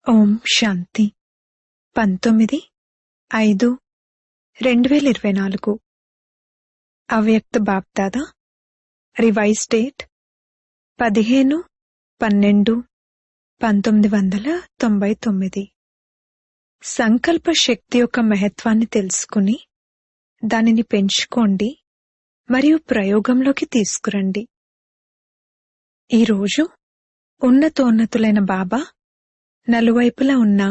ఓం శాంతి 19/5/2024 అవ్యక్త BapDada revise date 15/12/1999. సంకల్ప శక్తి యొక్క మహత్వాన్ని తెలుసుకుని దానిని పెంచుకోండి మరియు ప్రయోగంలోకి తీసుకురండి. ఈరోజు ఉన్నతోన్నతులైన బాబా నలువైపులా ఉన్న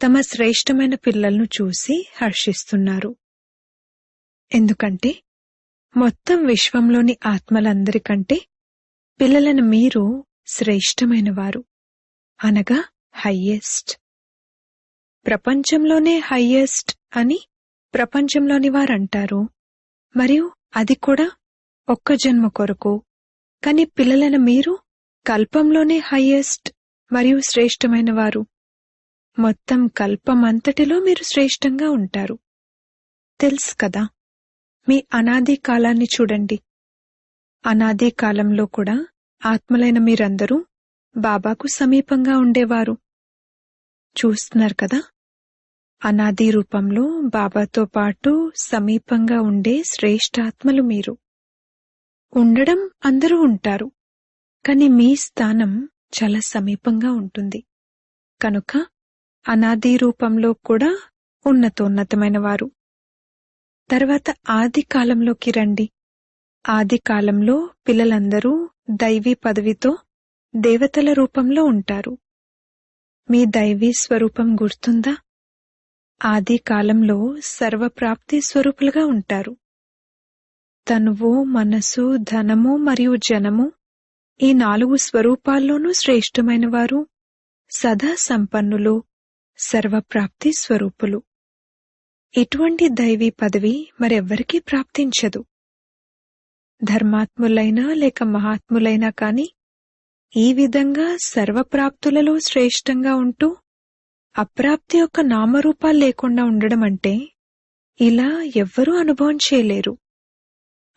తమ శ్రేష్టమైన పిల్లలను చూసి హర్షిస్తున్నారు. ఎందుకంటే మొత్తం విశ్వంలోని ఆత్మలందరికంటే పిల్లలను మీరు శ్రేష్టమైనవారు, అనగా హయ్యెస్ట్. ప్రపంచంలోనే హయ్యెస్ట్ అని ప్రపంచంలోని వారంటారు, మరియు అది కూడా ఒక్క జన్మ కొరకు. కాని పిల్లలను మీరు కల్పంలోనే హయ్యెస్ట్ మరియు శ్రేష్టమైన వారు. మొత్తం కల్పమంతటిలో మీరు శ్రేష్టంగా ఉంటారు. తెలుసు కదా, మీ అనాది కాలాన్ని చూడండి. అనాది కాలంలో కూడా ఆత్మలైన మీరందరూ బాబాకు సమీపంగా ఉండేవారు. చూస్తున్నారు కదా, అనాది రూపంలో బాబాతో పాటు సమీపంగా ఉండే శ్రేష్టాత్మలు మీరు. ఉండడం అందరూ ఉంటారు, కాని మీ స్థానం చాలా సమీపంగా ఉంటుంది. కనుక అనాది రూపంలో కూడా ఉన్నతోన్నతమైన వారు. తర్వాత ఆది కాలంలోకి రండి. ఆది కాలంలో పిల్లలందరూ దైవీ పదవితో దేవతల రూపంలో ఉంటారు. మీ దైవీ స్వరూపం గుర్తుందా? ఆది కాలంలో సర్వప్రాప్తి స్వరూపులుగా ఉంటారు. తనువు, మనసు, ధనము మరియు జనము, ఈ 4 స్వరూపాల్లోనూ శ్రేష్టమైన వారు, సదా సంపన్నులు, సర్వప్రాప్తి స్వరూపులు. ఇటువంటి దైవీ పదవి మరెవ్వరికీ ప్రాప్తించదు. ధర్మాత్ములైనా లేక మహాత్ములైనా కాని ఈ విధంగా సర్వప్రాప్తులలో శ్రేష్టంగా ఉంటూ అప్రాప్తి యొక్క నామరూపాలు లేకుండా ఉండడం అంటే ఇలా ఎవ్వరూ అనుభవం చేయలేరు.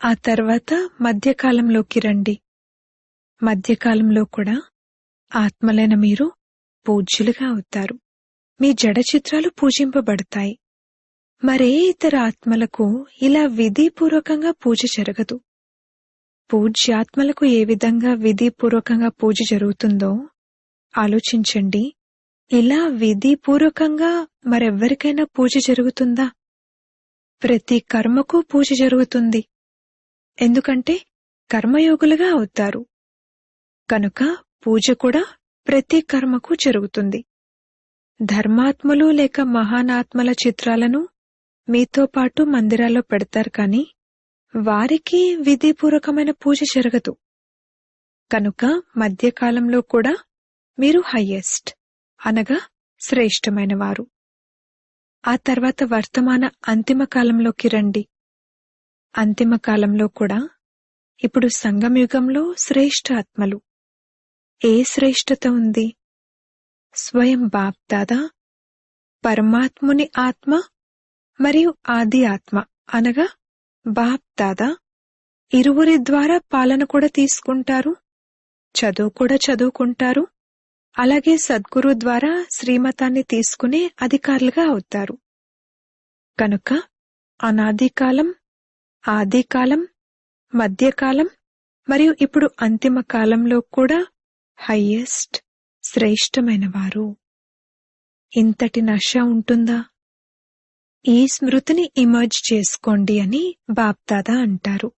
ఆ తర్వాత మధ్యకాలంలోకి రండి. మధ్యకాలంలో కూడా ఆత్మలైన మీరు పూజ్యులుగా అవుతారు. మీ జడ చిత్రాలు పూజింపబడతాయి. మరే ఇతర ఆత్మలకు ఇలా విధిపూర్వకంగా పూజ జరగదు. పూజ్యాత్మలకు ఏ విధంగా విధిపూర్వకంగా పూజ జరుగుతుందో ఆలోచించండి. ఇలా విధిపూర్వకంగా మరెవ్వరికైనా పూజ జరుగుతుందా? ప్రతి కర్మకు పూజ జరుగుతుంది. ఎందుకంటే కర్మయోగులుగా అవుతారు. కనుక పూజ కూడా ప్రతి కర్మకు జరుగుతుంది. ధర్మాత్మలు లేక మహానాత్మల చిత్రాలను మీతో పాటు మందిరాల్లో పెడతారు, కాని వారికి విధిపూర్వకమైన పూజ జరగదు. కనుక మధ్యకాలంలో కూడా మీరు హయ్యెస్ట్, అనగా శ్రేష్టమైన వారు. ఆ తర్వాత వర్తమాన అంతిమ కాలంలోకి రండి. అంతిమ కాలంలో కూడా ఇప్పుడు సంగమయుగంలో శ్రేష్ఠ ఆత్మలు. ఏ శ్రేష్టత ఉంది? స్వయం బాప్దాదా, పరమాత్ముని ఆత్మ మరియు ఆది ఆత్మ, అనగా బాప్దాదా ఇరువురి ద్వారా పాలన కూడా తీసుకుంటారు, చదువు కూడా చదువుకుంటారు. అలాగే సద్గురు ద్వారా శ్రీమతాన్ని తీసుకునే అధికారులుగా అవుతారు. కనుక అనాదికాలం, ఆదికాలం, మధ్యకాలం మరియు ఇప్పుడు అంతిమ కాలంలో కూడా హయ్యెస్ట్, శ్రేష్టమైన వారు. ఇంతటి నష ఉంటుందా? ఈ స్మృతిని ఇమర్జ్ చేసుకోండి అని బాప్దాదా అంటారు.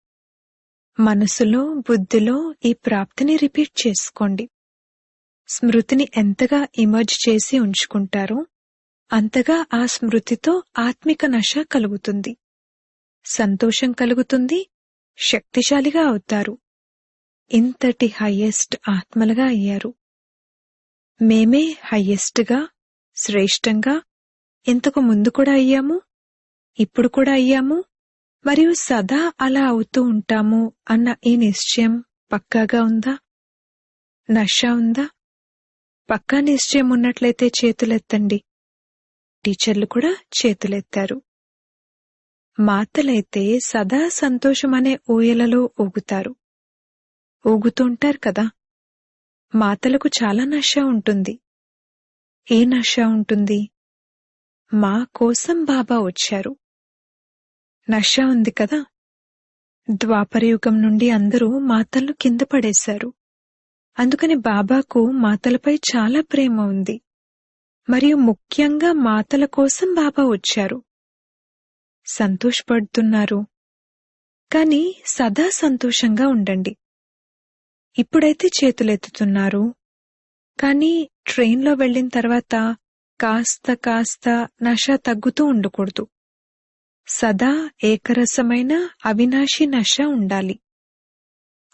మనసులో, బుద్ధిలో ఈ ప్రాప్తిని రిపీట్ చేసుకోండి. స్మృతిని ఎంతగా ఇమర్జ్ చేసి ఉంచుకుంటారో అంతగా ఆ స్మృతితో ఆత్మిక నష కలుగుతుంది, సంతోషం కలుగుతుంది, శక్తిశాలిగా అవుతారు. ఇంతటి హయ్యెస్ట్ ఆత్మలుగా అయ్యారు. మేమే హయ్యెస్ట్గా, శ్రేష్టంగా ఇంతకు ముందు కూడా అయ్యాము, ఇప్పుడు కూడా అయ్యాము, మరియు సదా అలా అవుతూ ఉంటాము అన్న ఈ నిశ్చయం పక్కాగా ఉందా? నష ఉందా? పక్కా నిశ్చయం ఉన్నట్లయితే చేతులెత్తండి. టీచర్లు కూడా చేతులెత్తారు. మాతలైతే సదా సంతోషమనే ఊయలలో ఊగుతారు. ఊగుతుంటారు కదా. మాతలకు చాలా నష ఉంటుంది. ఏ నష ఉంటుంది? మా కోసం బాబా వచ్చారు. నష ఉంది కదా. ద్వాపరయుగం నుండి అందరూ మాతలను కింద పడేశారు. అందుకని బాబాకు మాతలపై చాలా ప్రేమ ఉంది. మరియు ముఖ్యంగా మాతల కోసం బాబా వచ్చారు. సంతోషపడుతున్నారు. కాని సదా సంతోషంగా ఉండండి. ఇప్పుడైతే చేతులెత్తుతున్నారు. కాని ట్రైన్లో వెళ్లిన తర్వాత కాస్త కాస్త నష తగ్గుతూ ఉండకూడదు. సదా ఏకరసమైన అవినాశి నష ఉండాలి.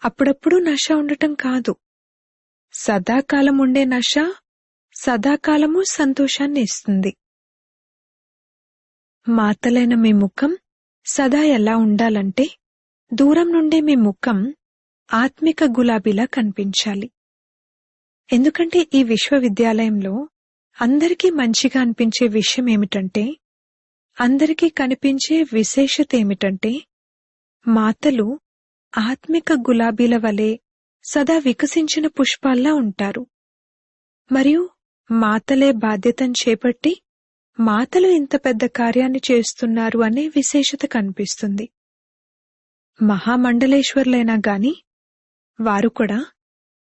అప్పుడప్పుడు నష ఉండటం కాదు. సదాకాలం ఉండే నష సదాకాలము సంతోషాన్ని ఇస్తుంది. మాతలైన మీ ముఖం సదా ఎలా ఉండాలంటే దూరం నుండే మీ ముఖం ఆత్మిక గులాబీలా కనిపించాలి. ఎందుకంటే ఈ విశ్వవిద్యాలయంలో అందరికీ మంచిగా అనిపించే విషయం ఏమిటంటే, అందరికీ కనిపించే విశేషత ఏమిటంటే, మాతలు ఆత్మిక గులాబీల వలె సదా వికసించిన పుష్పాల్లా ఉంటారు. మరియు మాతలే బాధ్యతను చేపట్టి మాతలు ఇంత పెద్ద కార్యాన్ని చేస్తున్నారు అనే విశేషత కనిపిస్తుంది. మహామండలేశ్వర్లైనా గాని వారు కూడా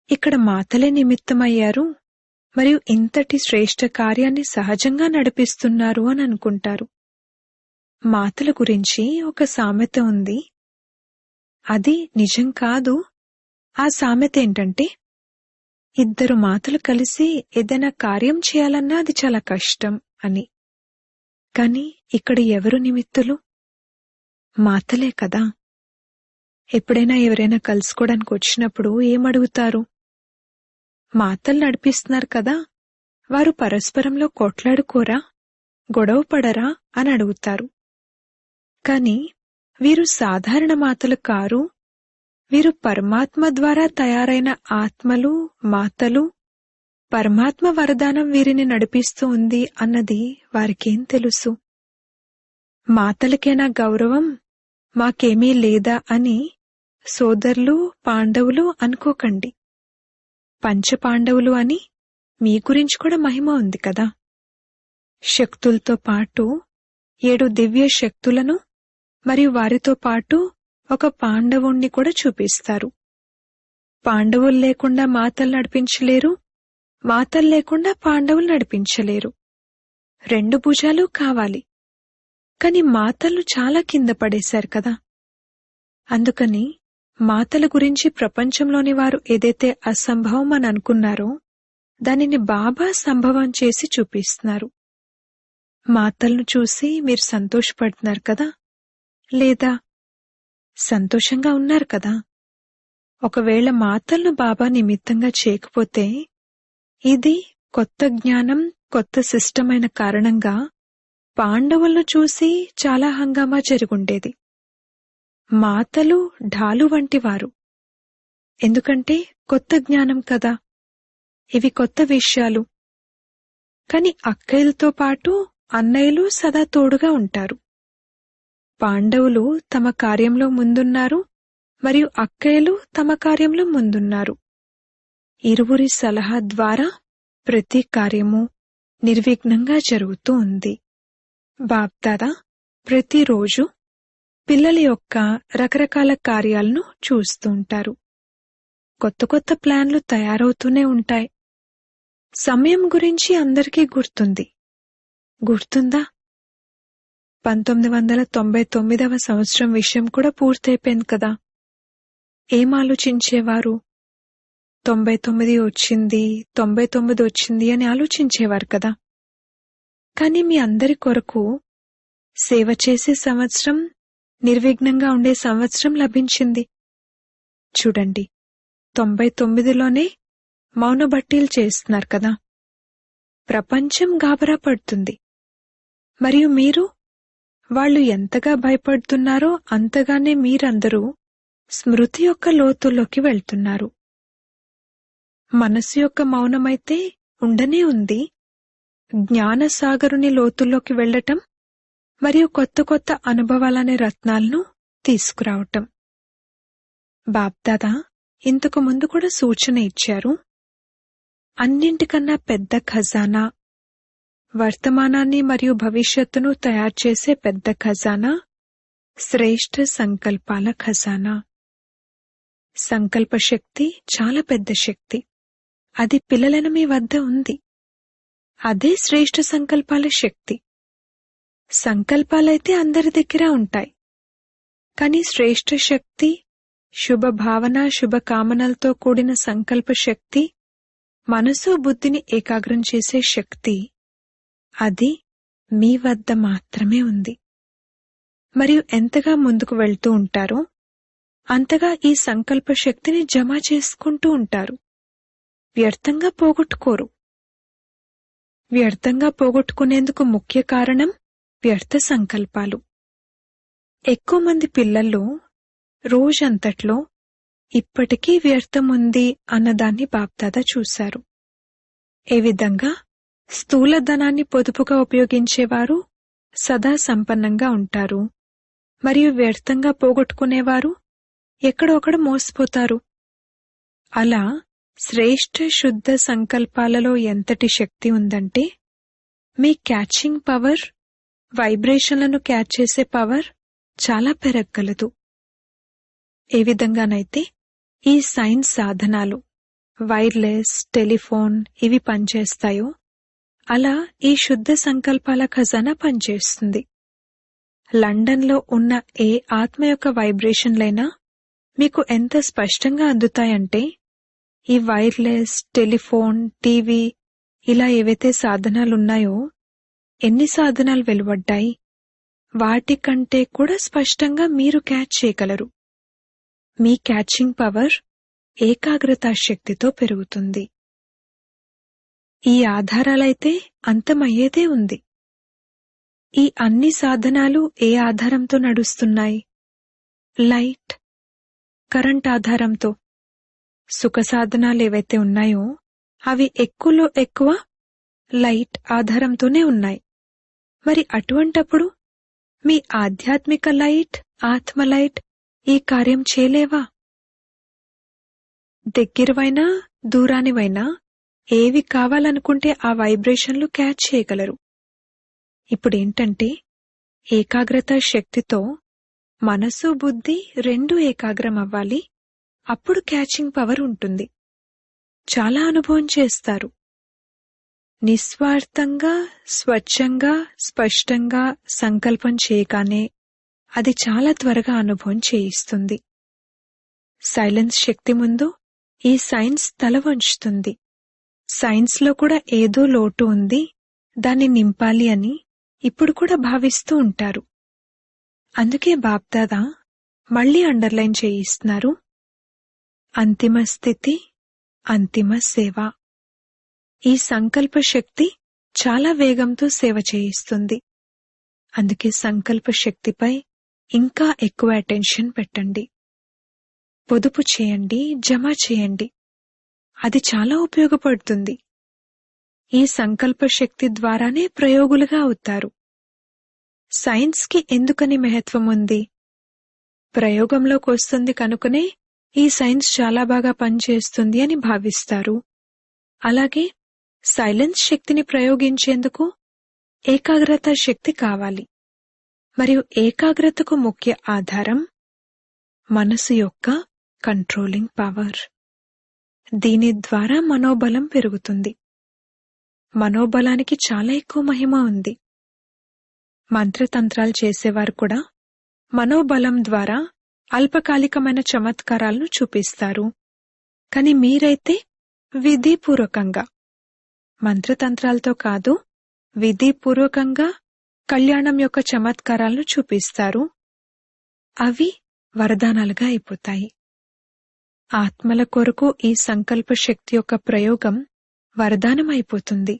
ఇక్కడ మాతలే నిమిత్తమయ్యారు మరియు ఇంతటి శ్రేష్ఠ కార్యాన్ని సహజంగా నడిపిస్తున్నారు అని అనుకుంటారు. మాతల గురించి ఒక సామెత ఉంది. అది నిజం కాదు. ఆ సామెత ఏంటంటే, ఇద్దరు మాతలు కలిసి ఏదైనా కార్యం చేయాలన్నా అది చాలా కష్టం అని. కాని ఇక్కడ ఎవరు నిమిత్తులు? మాతలే కదా. ఎప్పుడైనా ఎవరైనా కలుసుకోవడానికి వచ్చినప్పుడు ఏమడుగుతారు? మాతలు నడిపిస్తున్నారు కదా, వారు పరస్పరంలో కొట్లాడుకోరా, గొడవ పడరా అని అడుగుతారు. కాని వీరు సాధారణ మాతలు కారు. వీరు పరమాత్మ ద్వారా తయారైన ఆత్మలు, మాతలు. పరమాత్మ వరదానం వీరిని నడిపిస్తూ ఉంది అన్నది వారికేం తెలుసు? మాతలకేనా గౌరవం, మాకేమీ లేదా అని సోదరులు పాండవులు అనుకోకండి. పంచపాండవులు అని మీ గురించి కూడా మహిమ ఉంది కదా. శక్తులతో పాటు 7 దివ్య శక్తులను మరియు వారితో పాటు ఒక పాండవుణ్ణి కూడా చూపిస్తారు. పాండవులు లేకుండా మాతలు నడిపించలేరు, మాతలు లేకుండా పాండవులు నడిపించలేరు. 2 భుజాలు కావాలి. కాని మాతలను చాలా కింద పడేశారు కదా. అందుకని మాతల గురించి ప్రపంచంలోని వారు ఏదైతే అసంభవం అని అనుకున్నారో దానిని బాబా సంభవం చేసి చూపిస్తున్నారు. మాతలను చూసి మీరు సంతోషపడుతున్నారు కదా, లేదా? సంతోషంగా ఉన్నారు కదా. ఒకవేళ మాతలను బాబా నిమిత్తంగా చేయకపోతే ఇది కొత్త జ్ఞానం, కొత్త సిస్టమ్ అయిన కారణంగా పాండవులను చూసి చాలా హంగామా జరుగుండేది. మాతలు ఢాలు వంటివారు. ఎందుకంటే కొత్త జ్ఞానం కదా, ఇవి కొత్త విషయాలు. కాని అక్కయ్యలతో పాటు అన్నయ్యలు సదా తోడుగా ఉంటారు. పాండవులు తమ కార్యంలో ముందున్నారు మరియు అక్కయ్యలు తమ కార్యంలో ముందున్నారు. ఇరువురి సలహా ద్వారా ప్రతి కార్యము నిర్విఘ్నంగా జరుగుతూ ఉంది. బాప్దాదా ప్రతిరోజు పిల్లల యొక్క రకరకాల కార్యాలను చూస్తూ ఉంటారు. కొత్త కొత్త ప్లాన్లు తయారవుతూనే ఉంటాయి. సమయం గురించి అందరికీ గుర్తుంది. గుర్తుందా? 1999వ సంవత్సరం విషయం కూడా పూర్తయిపోయింది కదా. ఏం ఆలోచించేవారు? 99 వచ్చింది, 99 వచ్చింది అని ఆలోచించేవారు కదా. కాని మీ అందరి కొరకు సేవ చేసే సంవత్సరం, నిర్విఘ్నంగా ఉండే సంవత్సరం లభించింది. చూడండి, 99లోనే మౌన బట్టీలు చేస్తున్నారు కదా. ప్రపంచం గాబరా పడుతుంది. మరియు మీరు వాళ్ళు ఎంతగా భయపడుతున్నారో అంతగానే మీరందరూ స్మృతి యొక్క లోతుల్లోకి వెళ్తున్నారు. మనసు యొక్క మౌనమైతే ఉండనే ఉంది. జ్ఞానసాగరుని లోతుల్లోకి వెళ్లటం మరియు కొత్త కొత్త అనుభవాలనే రత్నాలను తీసుకురావటం. బాప్దాదా ఇంతకు ముందు కూడా సూచన ఇచ్చారు. అన్నింటికన్నా పెద్ద ఖజానా వర్తమానాన్ని మరియు భవిష్యత్తును తయారు చేసే పెద్ద ఖజానా శ్రేష్ఠ సంకల్పాల ఖజానా. సంకల్ప శక్తి చాలా పెద్ద శక్తి. అది పిల్లలైన మీ వద్ద ఉంది. అదే శ్రేష్ఠ సంకల్పాల శక్తి. సంకల్పాలైతే అందరి దగ్గర ఉంటాయి, కానీ శ్రేష్ఠ శక్తి, శుభ భావన, శుభ కామనలతో కూడిన సంకల్ప శక్తి, మనసు బుద్ధిని ఏకాగ్రం చేసే శక్తి, అది మీ వద్ద మాత్రమే ఉంది. మరియు ఎంతగా ముందుకు వెళ్తూ ఉంటారో అంతగా ఈ సంకల్ప శక్తిని జమ చేసుకుంటూ ఉంటారు. వ్యర్థంగా పోగొట్టుకోరు. వ్యర్థంగా పోగొట్టుకునేందుకు ముఖ్య కారణం వ్యర్థ సంకల్పాలు. ఎక్కువ మంది పిల్లలు రోజంతట్లో ఇప్పటికీ వ్యర్థముంది అన్నదాన్ని బాప్దాదా చూశారు. ఏ విధంగా స్థూల ధనాన్ని పొదుపుగా ఉపయోగించేవారు సదా సంపన్నంగా ఉంటారు, మరియు వ్యర్థంగా పోగొట్టుకునేవారు ఎక్కడొక్కడ మోసపోతారు. అలా శ్రేష్ఠ శుద్ధ సంకల్పాలలో ఎంతటి శక్తి ఉందంటే మీ క్యాచింగ్ పవర్, వైబ్రేషన్లను క్యాచ్ చేసే పవర్ చాలా పెరగగలదు. ఏ విధంగానైతే ఈ సైన్స్ సాధనాలు, వైర్లెస్, టెలిఫోన్ ఇవి పనిచేస్తాయో అలా ఈ శుద్ధ సంకల్పాల ఖజానా పనిచేస్తుంది. లండన్లో ఉన్న ఏ ఆత్మ యొక్క వైబ్రేషన్లైనా మీకు ఎంత స్పష్టంగా అందుతాయంటే ఈ వైర్లెస్, టెలిఫోన్, టీవీ ఇలా ఏవైతే సాధనాలున్నాయో, ఎన్ని సాధనాలు వెలువడ్డాయి, వాటికంటే కూడా స్పష్టంగా మీరు క్యాచ్ చేయగలరు. మీ క్యాచింగ్ పవర్ ఏకాగ్రతా శక్తితో పెరుగుతుంది. ఈ ఆధారాలైతే అంతమయ్యేదే ఉంది. ఈ అన్ని సాధనాలు ఏ ఆధారంతో నడుస్తున్నాయి? లైట్, కరెంట్ ఆధారంతో. సుఖ సాధనాలు ఏవైతే ఉన్నాయో అవి ఎక్కువలో ఎక్కువ లైట్ ఆధారంతోనే ఉన్నాయి. మరి అటువంటప్పుడు మీ ఆధ్యాత్మిక లైట్, ఆత్మ లైట్ ఈ కార్యం చేయలేవా? దగ్గరవైనా దూరానివైనా ఏవి కావాలనుకుంటే ఆ వైబ్రేషన్లు క్యాచ్ చేయగలరు. ఇప్పుడేంటంటే ఏకాగ్రత శక్తితో మనసు, బుద్ధి రెండూ ఏకాగ్రం అవ్వాలి. అప్పుడు క్యాచింగ్ పవర్ ఉంటుంది. చాలా అనుభవం చేస్తారు. నిస్వార్థంగా, స్వచ్ఛంగా, స్పష్టంగా సంకల్పం చేయగానే అది చాలా త్వరగా అనుభవం చేయిస్తుంది. సైలెన్స్ శక్తి ముందు ఈ సైన్స్ తల వంచుతుంది. సైన్స్లో కూడా ఏదో లోటు ఉంది, దాన్ని నింపాలి అని ఇప్పుడు కూడా భావిస్తూ ఉంటారు. అందుకే బాప్దాదా మళ్లీ అండర్లైన్ చేయిస్తున్నారు, అంతిమ స్థితి, అంతిమ సేవ. ఈ సంకల్ప శక్తి చాలా వేగంతో సేవ చేయిస్తుంది. అందుకే సంకల్ప శక్తిపై ఇంకా ఎక్కువ అటెన్షన్ పెట్టండి. పొదుపు చేయండి, జమ చేయండి. అది చాలా ఉపయోగపడుతుంది. ఈ సంకల్ప శక్తి ద్వారానే ప్రయోగులుగా అవుతారు. సైన్స్కి ఎందుకని మహత్వం ఉంది? ప్రయోగంలోకి వస్తుంది కనుకనే ఈ సైన్స్ చాలా బాగా పనిచేస్తుంది అని భావిస్తారు. అలాగే సైలెన్స్ శక్తిని ప్రయోగించేందుకు ఏకాగ్రత శక్తి కావాలి. మరియు ఏకాగ్రతకు ముఖ్య ఆధారం మనసు యొక్క కంట్రోలింగ్ పవర్. దీని ద్వారా మనోబలం పెరుగుతుంది. మనోబలానికి చాలా ఎక్కువ మహిమ ఉంది. మంత్రతంత్రాలు చేసేవారు కూడా మనోబలం ద్వారా అల్పకాలికమైన చమత్కారాలను చూపిస్తారు. కాని మీరైతే విధిపూర్వకంగా, మంత్రతంత్రాలతో కాదు, విధిపూర్వకంగా కళ్యాణం యొక్క చమత్కారాలను చూపిస్తారు. అవి వరదానాలుగా అయిపోతాయి. ఆత్మల కొరకు ఈ సంకల్ప శక్తి యొక్క ప్రయోగం వరదానం అయిపోతుంది.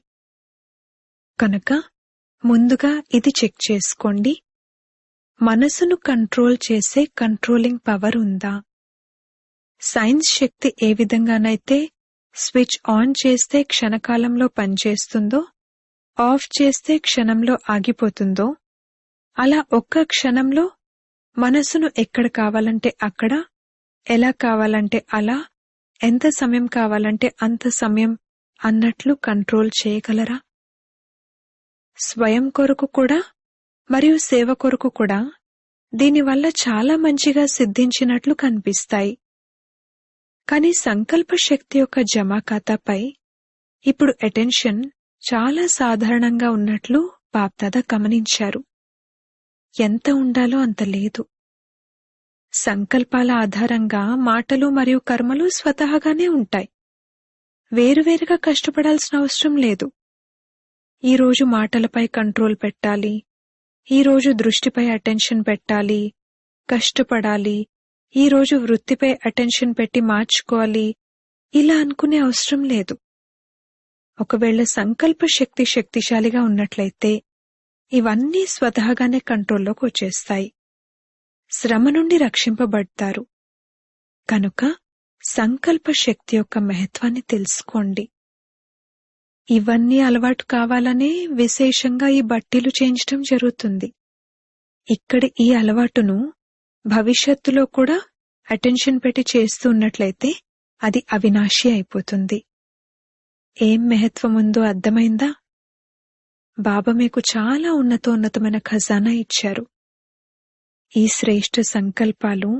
కనుక ముందుగా ఇది చెక్ చేసుకోండి. మనసును కంట్రోల్ చేసే కంట్రోలింగ్ పవర్ ఉందా? సైన్స్ శక్తి ఏ విధంగానైతే స్విచ్ ఆన్ చేస్తే క్షణకాలంలో పనిచేస్తుందో, ఆఫ్ చేస్తే క్షణంలో ఆగిపోతుందో, అలా ఒక్క క్షణంలో మనసును ఎక్కడ కావాలంటే అక్కడ, ఎలా కావాలంటే అలా, ఎంత సమయం కావాలంటే అంత సమయం అన్నట్లు కంట్రోల్ చేయగలరా? స్వయం కొరకు కూడా మరియు సేవ కొరకు కూడా దీనివల్ల చాలా మంచిగా సిద్ధించినట్లు కనిపిస్తాయి. కాని సంకల్ప శక్తి యొక్క జమా ఖాతాపై ఇప్పుడు అటెన్షన్ చాలా సాధారణంగా ఉన్నట్లు బాప్దాదా గమనించారు. ఎంత ఉండాలో అంత లేదు. సంకల్పాల ఆధారంగా మాటలు మరియు కర్మలు స్వతహాగానే ఉంటాయి. వేరువేరుగా కష్టపడాల్సిన అవసరం లేదు. ఈరోజు మాటలపై కంట్రోల్ పెట్టాలి, ఈరోజు దృష్టిపై అటెన్షన్ పెట్టాలి, కష్టపడాలి, ఈరోజు వృత్తిపై అటెన్షన్ పెట్టి మార్చుకోవాలి, ఇలా అనుకునే అవసరం లేదు. ఒకవేళ సంకల్ప శక్తి శక్తిశాలిగా ఉన్నట్లయితే ఇవన్నీ స్వతహాగానే కంట్రోల్లోకి వచ్చేస్తాయి. శ్రమ నుండి రక్షింపబడతారు. కనుక సంకల్ప శక్తి యొక్క మహత్వాన్ని తెలుసుకోండి. ఇవన్నీ అలవాటు కావాలనే విశేషంగా ఈ బట్టీలు చేయించడం జరుగుతుంది. ఇక్కడి ఈ అలవాటును భవిష్యత్తులో కూడా అటెన్షన్ పెట్టి చేస్తూ ఉన్నట్లయితే అది అవినాశి అయిపోతుంది. ఏం మహత్వముందో అర్థమైందా? బాబా మీకు చాలా ఉన్నతోన్నతమైన ఖజానా ఇచ్చారు. ఈ శ్రేష్ఠ సంకల్పాలు,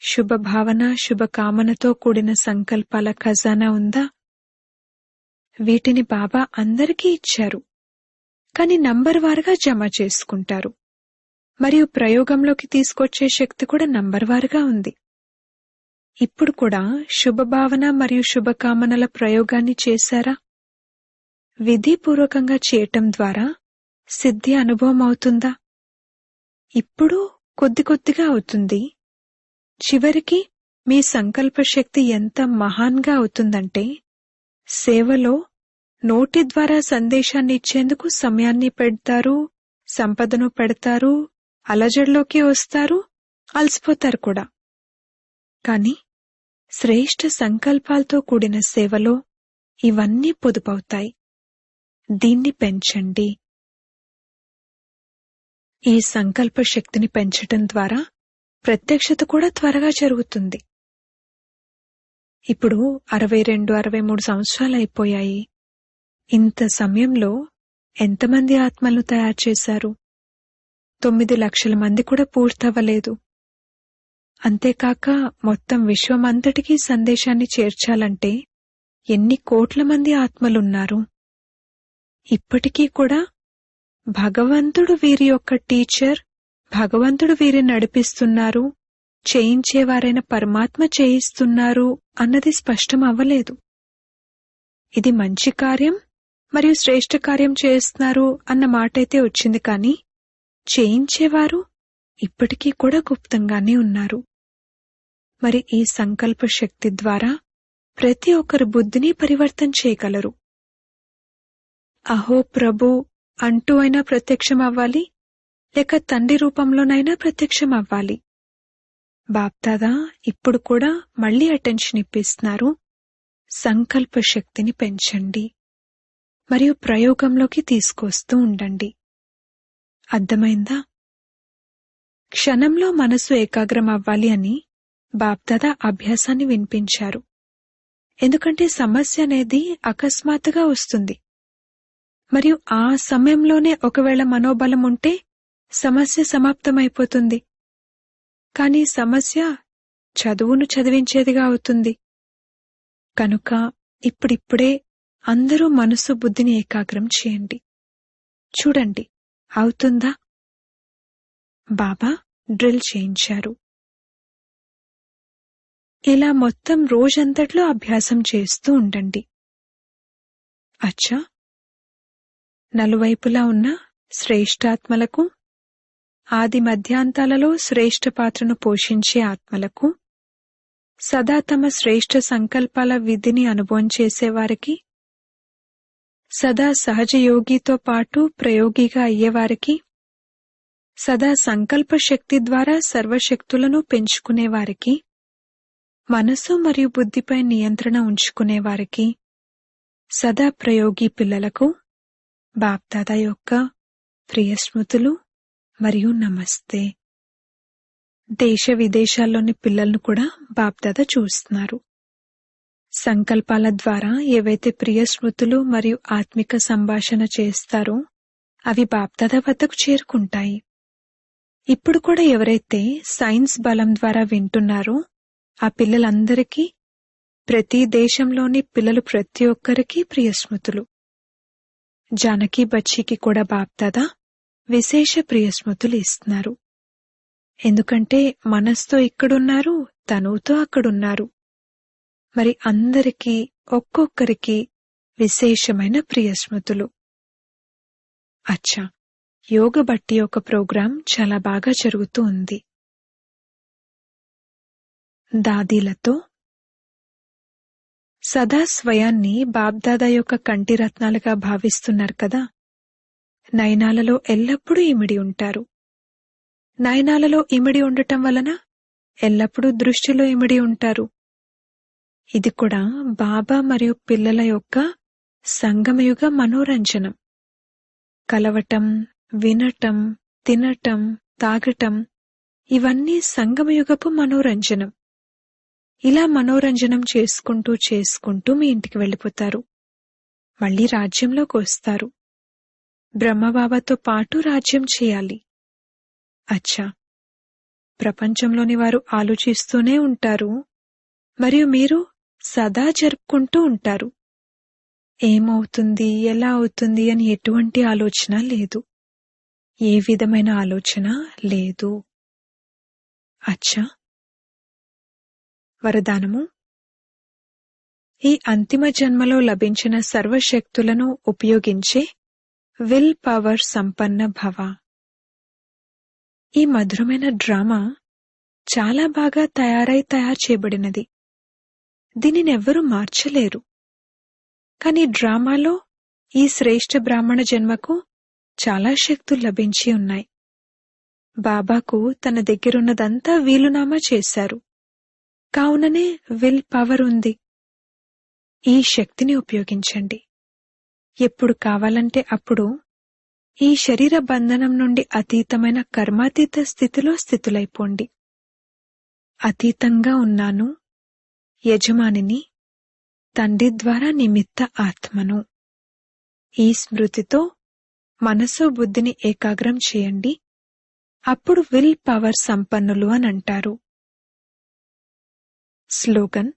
శుభభావన, శుభకామనతో కూడిన సంకల్పాల ఖజానా ఉందా? వీటిని బాబా అందరికీ ఇచ్చారు. కాని నంబర్ వారుగా జమ చేసుకుంటారు. మరియు ప్రయోగంలోకి తీసుకొచ్చే శక్తి కూడా నంబర్ వారుగా ఉంది. ఇప్పుడు కూడా శుభభావన మరియు శుభకామనల ప్రయోగాన్ని చేశారా? విధిపూర్వకంగా చేయటం ద్వారా సిద్ధి అనుభవం అవుతుందా? ఇప్పుడు కొద్ది కొద్దిగా అవుతుంది. చివరికి మీ సంకల్ప శక్తి ఎంత మహాన్గా అవుతుందంటే సేవలో నోటి ద్వారా సందేశాన్ని ఇచ్చేందుకు సమయాన్ని పెడతారు, సంపదను పెడతారు, అలజడిలోకి వస్తారు, అలసిపోతారు కూడా. కాని శ్రేష్ఠ సంకల్పాలతో కూడిన సేవలో ఇవన్నీ పొదుపవుతాయి. దీన్ని పెంచండి. ఈ సంకల్ప శక్తిని పెంచటం ద్వారా ప్రత్యక్షత కూడా త్వరగా జరుగుతుంది. ఇప్పుడు 62, 63 సంవత్సరాలైపోయాయి. ఇంత సమయంలో ఎంతమంది ఆత్మలను తయారు చేశారు? 9 లక్షల మంది కూడా పూర్తవ్వలేదు. అంతేకాక మొత్తం విశ్వమంతటికీ సందేశాన్ని చేర్చాలంటే ఎన్ని కోట్ల మంది ఆత్మలున్నారు? ఇప్పటికీ కూడా భగవంతుడు వీరి యొక్క టీచర్, భగవంతుడు వీరిని నడిపిస్తున్నారు, చేయించేవారైన పరమాత్మ చేయిస్తున్నారు అన్నది స్పష్టం అవ్వలేదు. ఇది మంచి కార్యం మరియు శ్రేష్ఠ కార్యం చేస్తున్నారు అన్న మాటైతే వచ్చింది. కాని చేయించేవారు ఇప్పటికీ కూడా గుప్తంగానే ఉన్నారు. మరి ఈ సంకల్ప శక్తి ద్వారా ప్రతి ఒక్కరి బుద్ధిని పరివర్తన చేయగలరు. అహో ప్రభు అంటూ అయినా ప్రత్యక్షం అవ్వాలి, లేక తండ్రి రూపంలోనైనా ప్రత్యక్షం అవ్వాలి. బాప్దాదా ఇప్పుడు కూడా మళ్లీ అటెన్షన్ ఇప్పిస్తున్నారు. సంకల్ప శక్తిని పెంచండి మరియు ప్రయోగంలోకి తీసుకొస్తూ ఉండండి. అర్థమైందా? క్షణంలో మనసు ఏకాగ్రం అవ్వాలి అని బాప్దాదా అభ్యాసాన్ని వినిపించారు. ఎందుకంటే సమస్య అనేది అకస్మాత్తుగా వస్తుంది. మరియు ఆ సమయంలోనే ఒకవేళ మనోబలం ఉంటే సమస్య సమాప్తమైపోతుంది. కాని సమస్య చదువును చదివించేదిగా అవుతుంది. కనుక ఇప్పుడిప్పుడే అందరూ మనసు బుద్ధిని ఏకాగ్రం చేయండి. చూడండి, అవుతుందా? బాబా డ్రిల్ చేయించారు. ఇలా మొత్తం రోజంతట్లో అభ్యాసం చేస్తూ ఉండండి. అచ్చా, నలువైపులా ఉన్న శ్రేష్ఠాత్మలకు, ఆది మధ్యాంతాలలో శ్రేష్ఠ పాత్రను పోషించే ఆత్మలకు, సదా తమ శ్రేష్ఠ సంకల్పాల విధిని అనుభవం చేసేవారికి, సదా సహజ యోగితో పాటు ప్రయోగిగా అయ్యేవారికి, సదా సంకల్ప శక్తి ద్వారా సర్వశక్తులను పెంచుకునేవారికి, మనసు మరియు బుద్ధిపై నియంత్రణ ఉంచుకునేవారికి, సదా ప్రయోగి పిల్లలకు బాప్దాదా యొక్క ప్రియ స్మృతులు మరియు నమస్తే. దేశ విదేశాల్లోని పిల్లలను కూడా బాప్దాదా చూస్తున్నారు. సంకల్పాల ద్వారా ఏవైతే ప్రియ స్మృతులు మరియు ఆత్మిక సంభాషణ చేస్తారో అవి బాప్దాదా వద్దకు చేరుకుంటాయి. ఇప్పుడు కూడా ఎవరైతే సైన్స్ బలం ద్వారా వింటున్నారో ఆ పిల్లలందరికీ, ప్రతి దేశంలోని పిల్లలు ప్రతి ఒక్కరికి ప్రియస్మృతులు. జానకి బచ్చీకి కూడా బాప్దాదా విశేష ప్రియస్మృతులు ఇస్తున్నారు. ఎందుకంటే మనస్తో ఇక్కడున్నారు, తనువుతో అక్కడున్నారు. మరి అందరికీ ఒక్కొక్కరికి విశేషమైన ప్రియస్మృతులు. అచ్చా, యోగ బట్టి ఒక ప్రోగ్రాం చాలా బాగా జరుగుతూ ఉంది. దాదీలతో సదా స్వయాన్ని బాబ్దాదా యొక్క కంటిరత్నాలుగా భావిస్తున్నారు కదా. నయనాలలో ఎల్లప్పుడూ ఇమిడి ఉంటారు. నయనాలలో ఇమిడి ఉండటం వలన ఎల్లప్పుడూ దృష్టిలో ఇమిడి ఉంటారు. ఇది కూడా బాబా మరియు పిల్లల యొక్క సంగమయుగ మనోరంజనం. కలవటం, వినటం, తినటం, తాగటం ఇవన్నీ సంగమయుగపు మనోరంజనం. ఇలా మనోరంజనం చేసుకుంటూ చేసుకుంటూ మీ ఇంటికి వెళ్ళిపోతారు. మళ్లీ రాజ్యంలోకి వస్తారు. బ్రహ్మబాబాతో పాటు రాజ్యం చేయాలి. అచ్చా, ప్రపంచంలోని వారు ఆలోచిస్తూనే ఉంటారు మరియు మీరు సదా జరుపుకుంటూ ఉంటారు. ఏమవుతుంది, ఎలా అవుతుంది అని ఎటువంటి ఆలోచన లేదు. ఏ విధమైన ఆలోచన లేదు. అచ్చా, వరదానము. ఈ అంతిమ జన్మలో లభించిన సర్వశక్తులను ఉపయోగించే విల్ పవర్ సంపన్న భవ. ఈ మధురమైన డ్రామా చాలా బాగా తయారు చేయబడినది. దీనినెవ్వరూ మార్చలేరు. కాని డ్రామాలో ఈ శ్రేష్ఠ బ్రాహ్మణ జన్మకు చాలా శక్తులు లభించి ఉన్నాయి. బాబాకు తన దగ్గరున్నదంతా వీలునామా చేశారు. కావుననే విల్ పవర్ ఉంది. ఈ శక్తిని ఉపయోగించండి. ఎప్పుడు కావాలంటే అప్పుడు ఈ శరీర బంధనం నుండి అతీతమైన కర్మాతీత స్థితిలో స్థితులైపోండి. అతీతంగా ఉన్నాను, యజమానిని, తండ్రి ద్వారా నిమిత్త ఆత్మను. ఈ స్మృతితో మనసు బుద్ధిని ఏకాగ్రం చేయండి. అప్పుడు విల్ పవర్ సంపన్నులు అనంటారు. స్లోగన్: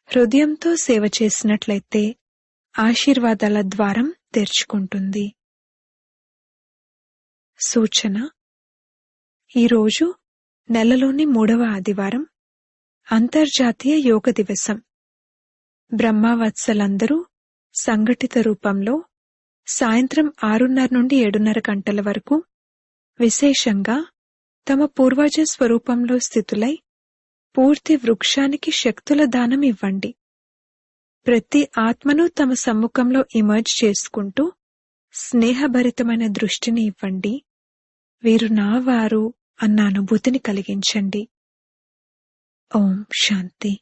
హృదయంతో సేవ చేసినట్లయితే ఆశీర్వాదాల ద్వారం తెరుచుకుంటుంది. సూచన: ఈరోజు నెలలోని 3వ ఆదివారం, అంతర్జాతీయ యోగ దివసం. బ్రహ్మవత్సలందరూ సంఘటిత రూపంలో సాయంత్రం 6:30 నుండి 7:30 గంటల వరకు విశేషంగా తమ పూర్వజ స్వరూపంలో స్థితులై పూర్తి వృక్షానికి శక్తుల దానం ఇవ్వండి. ప్రతి ఆత్మను తమ సమ్ముఖంలో ఇమర్జ్ చేసుకుంటూ స్నేహభరితమైన దృష్టిని ఇవ్వండి. వీరు నా వారు అన్న అనుభూతిని కలిగించండి. ఓం శాంతి.